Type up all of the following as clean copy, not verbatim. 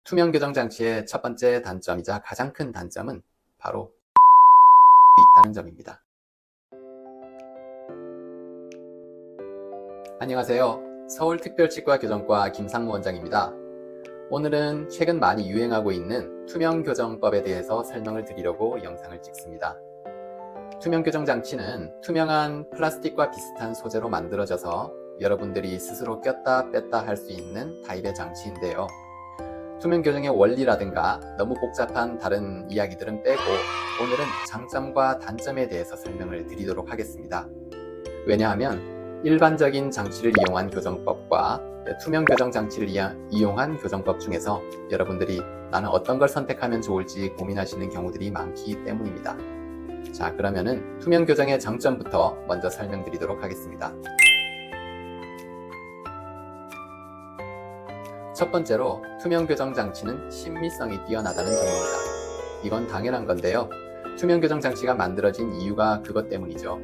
투명 교정 장치의 첫 번째 단점이자 가장 큰 단점은 바로 있다는 점입니다. 안녕하세요. 서울특별치과교정과 김상무 원장입니다. 오늘은 최근 많이 유행하고 있는 투명 교정법에 대해서 설명을 드리려고 영상을 찍습니다. 투명 교정 장치는 투명한 플라스틱과 비슷한 소재로 만들어져서 여러분들이 스스로 꼈다 뺐다 할 수 있는 타입의 장치인데요. 투명 교정의 원리라든가 너무 복잡한 다른 이야기들은 빼고 오늘은 장점과 단점에 대해서 설명을 드리도록 하겠습니다. 왜냐하면 일반적인 장치를 이용한 교정법과 투명 교정 장치를 이용한 교정법 중에서 여러분들이 나는 어떤 걸 선택하면 좋을지 고민하시는 경우들이 많기 때문입니다. 자, 그러면은 투명 교정의 장점부터 먼저 설명드리도록 하겠습니다. 첫 번째로 투명 교정 장치는 신미성이 뛰어나다는 점입니다. 이건 당연한 건데요. 투명 교정 장치가 만들어진 이유가 그것 때문이죠.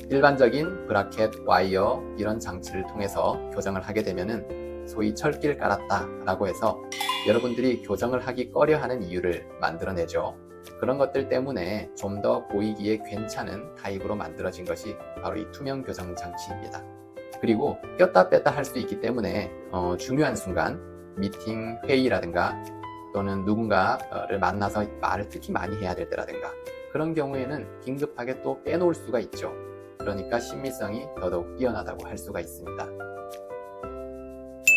일반적인 브라켓, 와이어 이런 장치를 통해서 교정을 하게 되면은 소위 철기를 깔았다 라고 해서 여러분들이 교정을 하기 꺼려하는 이유를 만들어내죠. 그런 것들 때문에 좀 더 보이기에 괜찮은 타입으로 만들어진 것이 바로 이 투명 교정 장치입니다. 그리고 꼈다 뺐다 할 수 있기 때문에 중요한 순간 미팅, 회의라든가 또는 누군가를 만나서 말을 특히 많이 해야 될 때라든가 그런 경우에는 긴급하게 또 빼놓을 수가 있죠. 그러니까 신미성이 더더욱 뛰어나다고 할 수가 있습니다.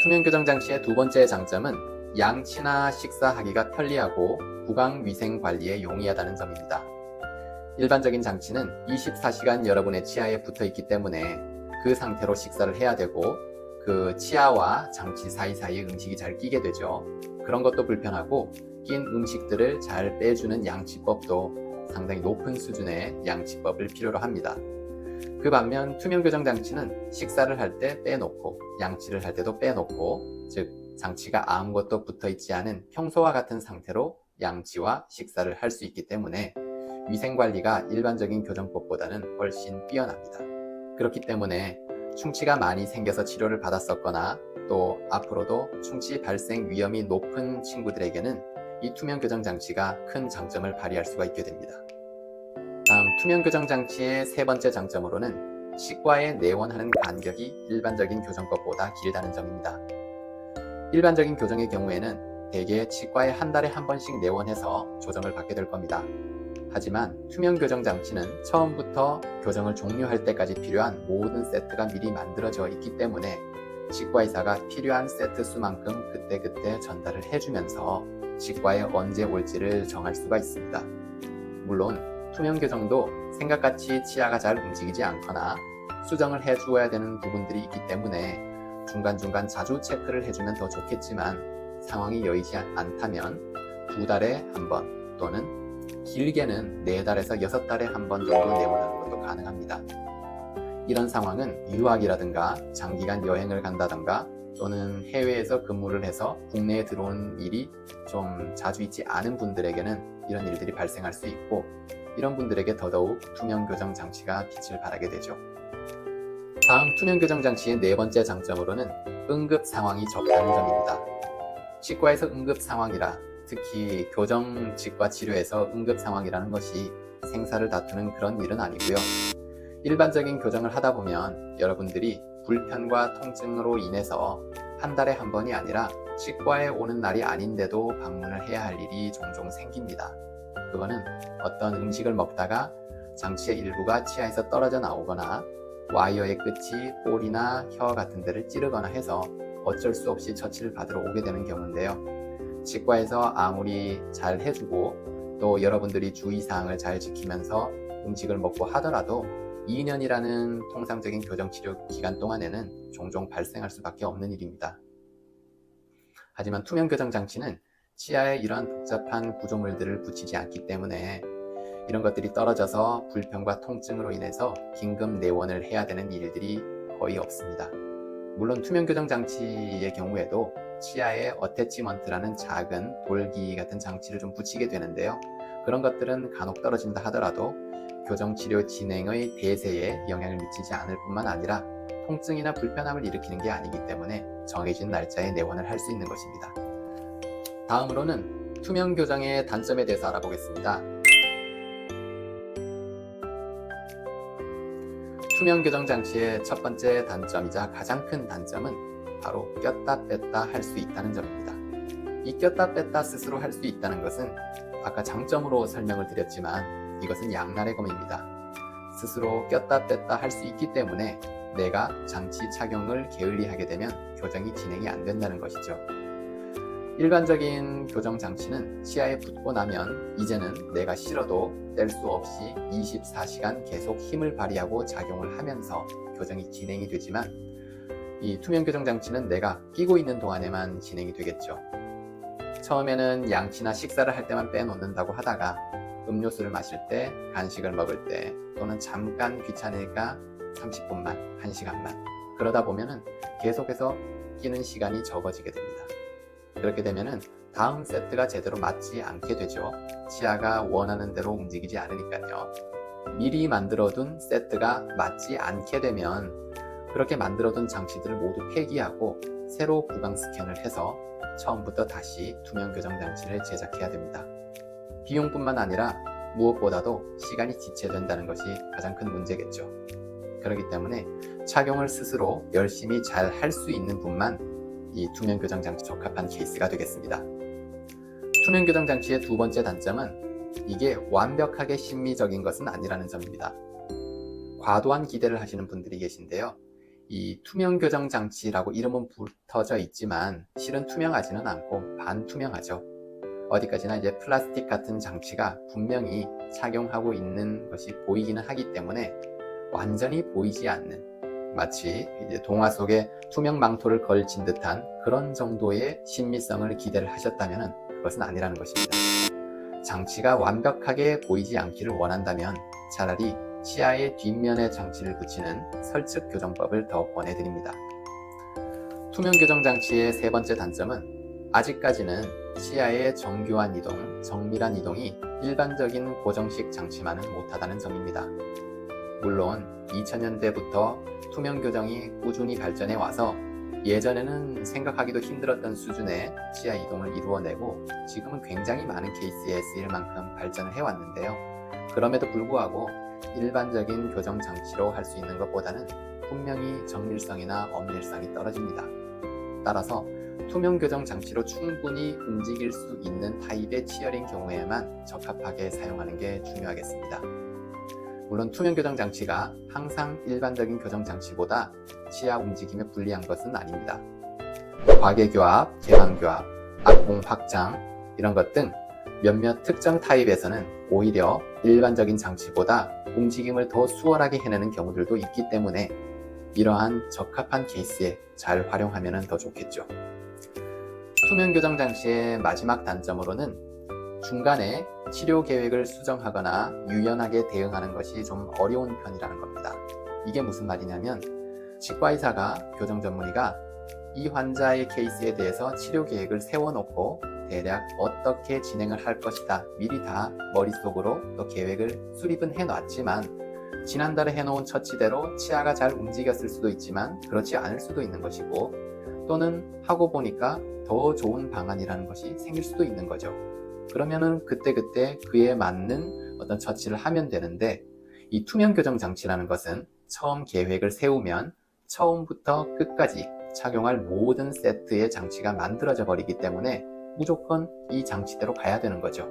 투명 교정 장치의 두 번째 장점은 양치나 식사하기가 편리하고 구강 위생 관리에 용이하다는 점입니다. 일반적인 장치는 24시간 여러분의 치아에 붙어 있기 때문에 그 상태로 식사를 해야 되고 그 치아와 장치 사이사이에 음식이 잘 끼게 되죠. 그런 것도 불편하고 낀 음식들을 잘 빼주는 양치법도 상당히 높은 수준의 양치법을 필요로 합니다. 그 반면 투명 교정 장치는 식사를 할 때 빼놓고 양치를 할 때도 빼놓고 즉 장치가 아무것도 붙어 있지 않은 평소와 같은 상태로 양치와 식사를 할 수 있기 때문에 위생관리가 일반적인 교정법보다는 훨씬 뛰어납니다. 그렇기 때문에 충치가 많이 생겨서 치료를 받았었거나 또 앞으로도 충치 발생 위험이 높은 친구들에게는 이 투명 교정 장치가 큰 장점을 발휘할 수가 있게 됩니다. 다음 투명 교정 장치의 세 번째 장점으로는 치과에 내원하는 간격이 일반적인 교정법보다 길다는 점입니다. 일반적인 교정의 경우에는 대개 치과에 한 달에 한 번씩 내원해서 조정을 받게 될 겁니다. 하지만 투명 교정 장치는 처음부터 교정을 종료할 때까지 필요한 모든 세트가 미리 만들어져 있기 때문에 치과의사가 필요한 세트 수만큼 그때그때 전달을 해주면서 치과에 언제 올지를 정할 수가 있습니다. 물론 투명 교정도 생각같이 치아가 잘 움직이지 않거나 수정을 해주어야 되는 부분들이 있기 때문에 중간중간 자주 체크를 해주면 더 좋겠지만 상황이 여의치 않다면 2달에 한 번 또는 길게는 4달에서 6달에 한 번 정도 내원하는 것도 가능합니다. 이런 상황은 유학이라든가 장기간 여행을 간다든가 또는 해외에서 근무를 해서 국내에 들어온 일이 좀 자주 있지 않은 분들에게는 이런 일들이 발생할 수 있고 이런 분들에게 더더욱 투명 교정 장치가 빛을 발하게 되죠. 다음 투명 교정 장치의 네 번째 장점으로는 응급 상황이 적다는 점입니다. 치과에서 응급 상황이라 특히 교정 치과 치료에서 응급 상황이라는 것이 생사를 다투는 그런 일은 아니고요. 일반적인 교정을 하다 보면 여러분들이 불편과 통증으로 인해서 한 달에 한 번이 아니라 치과에 오는 날이 아닌데도 방문을 해야 할 일이 종종 생깁니다. 그거는 어떤 음식을 먹다가 장치의 일부가 치아에서 떨어져 나오거나 와이어의 끝이 볼이나 혀 같은 데를 찌르거나 해서 어쩔 수 없이 처치를 받으러 오게 되는 경우인데요. 치과에서 아무리 잘 해주고 또 여러분들이 주의사항을 잘 지키면서 음식을 먹고 하더라도 2년이라는 통상적인 교정치료 기간 동안에는 종종 발생할 수밖에 없는 일입니다. 하지만 투명 교정 장치는 치아에 이러한 복잡한 구조물들을 붙이지 않기 때문에 이런 것들이 떨어져서 불편과 통증으로 인해서 긴급 내원을 해야 되는 일들이 거의 없습니다. 물론 투명 교정 장치의 경우에도 치아에 어태치먼트라는 작은 돌기 같은 장치를 좀 붙이게 되는데요. 그런 것들은 간혹 떨어진다 하더라도 교정치료 진행의 대세에 영향을 미치지 않을 뿐만 아니라 통증이나 불편함을 일으키는 게 아니기 때문에 정해진 날짜에 내원을 할 수 있는 것입니다. 다음으로는 투명 교정의 단점에 대해서 알아보겠습니다. 투명 교정 장치의 첫 번째 단점이자 가장 큰 단점은 바로 꼈다 뺐다 할 수 있다는 점입니다. 이 꼈다 뺐다 스스로 할 수 있다는 것은 아까 장점으로 설명을 드렸지만 이것은 양날의 검입니다. 스스로 꼈다 뺐다 할 수 있기 때문에 내가 장치 착용을 게을리하게 되면 교정이 진행이 안 된다는 것이죠. 일반적인 교정 장치는 치아에 붙고 나면 이제는 내가 싫어도 뗄 수 없이 24시간 계속 힘을 발휘하고 작용을 하면서 교정이 진행이 되지만 이 투명 교정 장치는 내가 끼고 있는 동안에만 진행이 되겠죠. 처음에는 양치나 식사를 할 때만 빼놓는다고 하다가 음료수를 마실 때, 간식을 먹을 때 또는 잠깐 귀찮으니까 30분만, 1시간만 그러다 보면은 계속해서 끼는 시간이 적어지게 됩니다. 그렇게 되면은 다음 세트가 제대로 맞지 않게 되죠. 치아가 원하는 대로 움직이지 않으니까요. 미리 만들어둔 세트가 맞지 않게 되면 그렇게 만들어둔 장치들을 모두 폐기하고 새로 구강 스캔을 해서 처음부터 다시 투명 교정 장치를 제작해야 됩니다. 비용뿐만 아니라 무엇보다도 시간이 지체된다는 것이 가장 큰 문제겠죠. 그렇기 때문에 착용을 스스로 열심히 잘 할 수 있는 분만 이 투명 교정 장치 적합한 케이스가 되겠습니다. 투명 교정 장치의 두 번째 단점은 이게 완벽하게 심미적인 것은 아니라는 점입니다. 과도한 기대를 하시는 분들이 계신데요. 이 투명 교정 장치라고 이름은 붙어져 있지만 실은 투명하지는 않고 반투명하죠. 어디까지나 이제 플라스틱 같은 장치가 분명히 착용하고 있는 것이 보이기는 하기 때문에 완전히 보이지 않는 마치 이제 동화 속에 투명 망토를 걸친 듯한 그런 정도의 신미성을 기대를 하셨다면 그것은 아니라는 것입니다. 장치가 완벽하게 보이지 않기를 원한다면 차라리 치아의 뒷면에 장치를 붙이는 설측 교정법을 더 권해드립니다. 투명 교정 장치의 세 번째 단점은 아직까지는 치아의 정교한 이동, 정밀한 이동이 일반적인 고정식 장치만은 못하다는 점입니다. 물론 2000년대부터 투명 교정이 꾸준히 발전해 와서 예전에는 생각하기도 힘들었던 수준의 치아 이동을 이루어내고 지금은 굉장히 많은 케이스에 쓰일 만큼 발전을 해왔는데요. 그럼에도 불구하고 일반적인 교정 장치로 할 수 있는 것보다는 분명히 정밀성이나 엄밀성이 떨어집니다. 따라서 투명 교정 장치로 충분히 움직일 수 있는 타입의 치열인 경우에만 적합하게 사용하는 게 중요하겠습니다. 물론 투명 교정 장치가 항상 일반적인 교정 장치보다 치아 움직임에 불리한 것은 아닙니다. 과계교합, 개방교합, 악봉 확장 이런 것 등 몇몇 특정 타입에서는 오히려 일반적인 장치보다 움직임을 더 수월하게 해내는 경우들도 있기 때문에 이러한 적합한 케이스에 잘 활용하면 더 좋겠죠. 투명 교정 장치의 마지막 단점으로는 중간에 치료 계획을 수정하거나 유연하게 대응하는 것이 좀 어려운 편이라는 겁니다. 이게 무슨 말이냐면 치과의사가, 교정 전문의가 이 환자의 케이스에 대해서 치료 계획을 세워놓고 대략 어떻게 진행을 할 것이다 미리 다 머릿속으로 또 계획을 수립은 해놨지만 지난달에 해놓은 처치대로 치아가 잘 움직였을 수도 있지만 그렇지 않을 수도 있는 것이고 또는 하고 보니까 더 좋은 방안이라는 것이 생길 수도 있는 거죠. 그러면은 그때그때 그에 맞는 어떤 처치를 하면 되는데 이 투명 교정 장치라는 것은 처음 계획을 세우면 처음부터 끝까지 착용할 모든 세트의 장치가 만들어져 버리기 때문에 무조건 이 장치대로 가야 되는 거죠.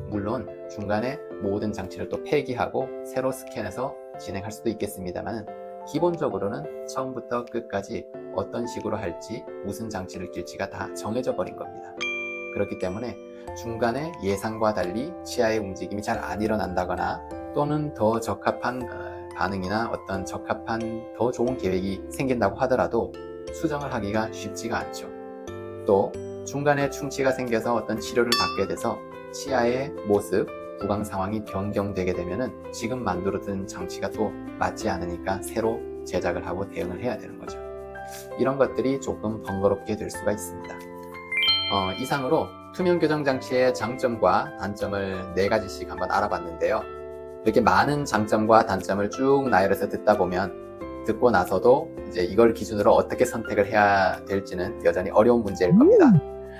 물론 중간에 모든 장치를 또 폐기하고 새로 스캔해서 진행할 수도 있겠습니다만 기본적으로는 처음부터 끝까지 어떤 식으로 할지 무슨 장치를 낄지가 다 정해져 버린 겁니다. 그렇기 때문에 중간에 예상과 달리 치아의 움직임이 잘 안 일어난다거나 또는 더 적합한 반응이나 어떤 적합한 더 좋은 계획이 생긴다고 하더라도 수정을 하기가 쉽지가 않죠. 또 중간에 충치가 생겨서 어떤 치료를 받게 돼서 치아의 모습, 구강 상황이 변경되게 되면은 지금 만들어둔 장치가 또 맞지 않으니까 새로 제작을 하고 대응을 해야 되는 거죠. 이런 것들이 조금 번거롭게 될 수가 있습니다. 이상으로 투명 교정 장치의 장점과 단점을 4가지씩 한번 알아봤는데요. 이렇게 많은 장점과 단점을 쭉 나열해서 듣다 보면 듣고 나서도 이제 이걸 기준으로 어떻게 선택을 해야 될지는 여전히 어려운 문제일 겁니다.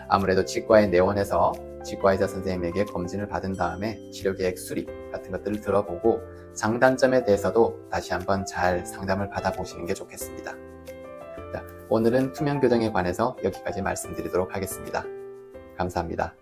아무래도 치과에 내원해서 치과의사 선생님에게 검진을 받은 다음에 치료계획 수립 같은 것들을 들어보고 장단점에 대해서도 다시 한번 잘 상담을 받아보시는 게 좋겠습니다. 자, 오늘은 투명 교정에 관해서 여기까지 말씀드리도록 하겠습니다. 감사합니다.